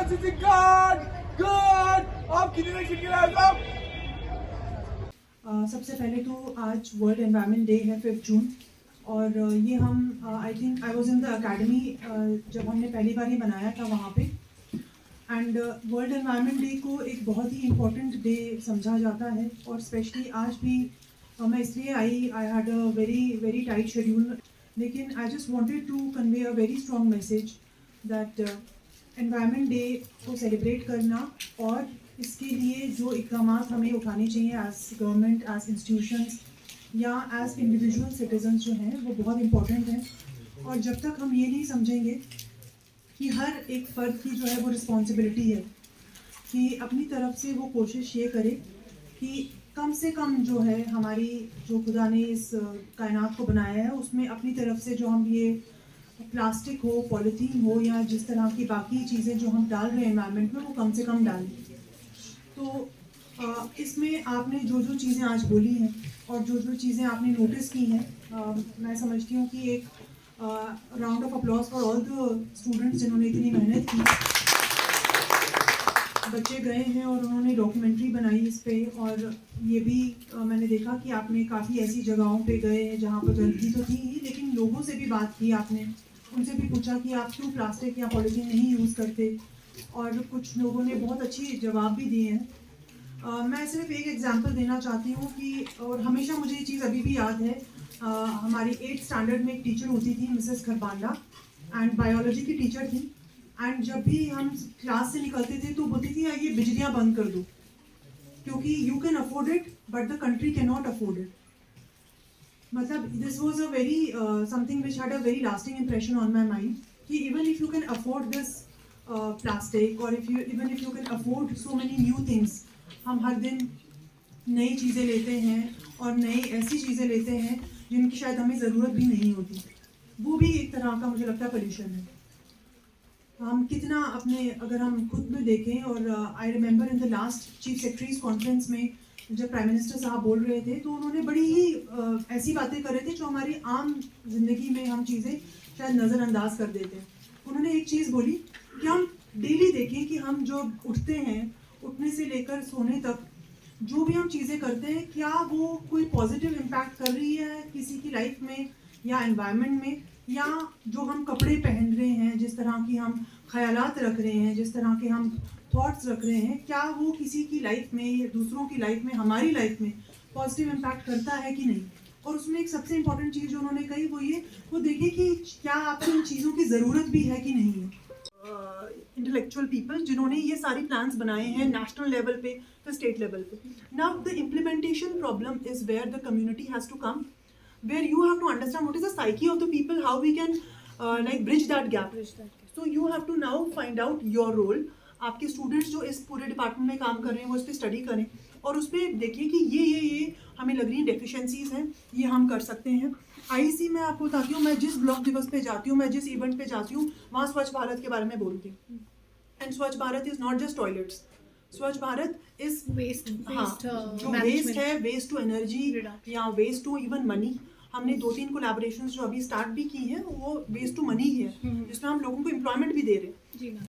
Electricity God! God! आप कितने खिड़कियां आप? सबसे पहले तो आज वर्ल्ड एनवायरनमेंट डे है 5 जून और ये हम I think I was in the academy जब हमने पहली बार ही बनाया था वहाँ पे एंड वर्ल्ड एनवायरनमेंट डे को एक बहुत ही इम्पोर्टेंट डे समझा जाता है और स्पेशली आज भी मैं इसलिए I had a very very tight schedule लेकिन I just wanted to convey a very strong message that environment day को सेलिब्रेट करना और इसके लिए जो इक़दाम हमें उठाने चाहिए एज गवर्नमेंट एज इंस्टीट्यूशंस या एज इंडिविजुअल सिटीजन्स जो हैं वो बहुत इम्पोर्टेंट हैं और जब तक हम ये नहीं समझेंगे कि हर एक फ़र्द की जो है वो रिस्पॉन्सिबिलिटी है कि अपनी तरफ से वो कोशिश ये करे कि कम से कम जो है हमारी जो खुदा ने इस कायनात को बनाया है उसमें अपनी तरफ से जो हम ये प्लास्टिक हो पॉलीथीन हो या जिस तरह की बाकी चीज़ें जो हम डाल रहे हैं एनवायरनमेंट में वो कम से कम डालें। तो इसमें आपने जो जो चीज़ें आज बोली हैं और जो जो चीज़ें आपने नोटिस की हैं मैं समझती हूँ कि एक round of applause for all the students जिन्होंने इतनी मेहनत की। बच्चे गए हैं और उन्होंने डॉक्यूमेंट्री बनाई इस पे और ये भी मैंने देखा कि आपने काफ़ी ऐसी जगहों पे गए हैं जहाँ पर गंदगी तो थी ही लेकिन लोगों से भी बात की आपने, उनसे भी पूछा कि आप क्यों प्लास्टिक या पॉलीथीन नहीं यूज़ करते और कुछ लोगों ने बहुत अच्छी जवाब भी दिए हैं। मैं सिर्फ एक एग्जांपल देना चाहती हूँ कि और हमेशा मुझे ये चीज़ अभी भी याद है हमारी 8th स्टैंडर्ड में एक टीचर होती थी मिसेस खरबांडा एंड बायोलॉजी की टीचर थी एंड जब भी हम क्लास से निकलते थे तो बोलती थी ये बिजलियाँ बंद कर दो क्योंकि you can afford it but the country cannot afford it. मतलब this was a very something which had a very lasting impression on my mind कि even if you can afford this plastic और even if you can afford so many new things, हम हर दिन नई चीज़ें लेते हैं और नई ऐसी चीज़ें लेते हैं जिनकी शायद हमें ज़रूरत भी नहीं होती, वो भी एक तरह का मुझे लगता है पोल्यूशन है। हम कितना अपने अगर हम खुद में देखें और I remember in the last chief secretaries conference में जब प्राइम मिनिस्टर साहब बोल रहे थे तो उन्होंने बड़ी ही ऐसी बातें कर रहे थे जो हमारी आम जिंदगी में हम चीज़ें शायद नज़रअंदाज कर देते हैं। उन्होंने एक चीज़ बोली कि हम डेली देखें कि हम जो उठते हैं उठने से लेकर सोने तक जो भी हम चीज़ें करते हैं क्या वो कोई पॉजिटिव इम्पैक्ट कर रही है किसी की लाइफ में या एनवायरनमेंट में, या जो हम कपड़े पहन रहे हैं जिस तरह की हम ख्यालात रख रहे हैं जिस तरह के हम थॉट्स रख रहे हैं क्या वो किसी की लाइफ में या दूसरों की लाइफ में हमारी लाइफ में पॉजिटिव इम्पैक्ट करता है कि नहीं। और उसमें एक सबसे इम्पोर्टेंट चीज़ जो उन्होंने कही वो देखिए कि क्या आपको इन चीज़ों की ज़रूरत भी है कि नहीं है। इंटेलेक्चुअल पीपल जिन्होंने ये सारी प्लान्स बनाए हैं नेशनल लेवल पे फिर स्टेट लेवल पे, now the implementation problem is where the community has to come, where you have to understand what is the psyche of the people, how we can like bridge that gap. So you have to now find out your role. आपके students जो इस पूरे department में काम कर रहे हैं वो इस पर स्टडी करें और उस पर देखिए कि ये हमें लग रही है डेफिशिएंसीज हैं, ये हम कर सकते हैं। आईसी मैं आपको बताती हूँ, मैं जिस ब्लॉक दिवस पे जाती हूँ, मैं जिस इवेंट पे जाती हूँ वहाँ स्वच्छ भारत के बारे में बोलती हूँ। एंड स्वच्छ Bharat is not just toilets, स्वच्छ भारत इज वेस्ट, जो वेस्ट है, वेस्ट टू एनर्जी या वेस्ट टू इवन मनी। हमने 2-3 कोलैबोरेशंस जो अभी स्टार्ट भी की हैं वो वेस्ट टू मनी है जिसमें हम लोगों को एम्प्लॉयमेंट भी दे रहे हैं।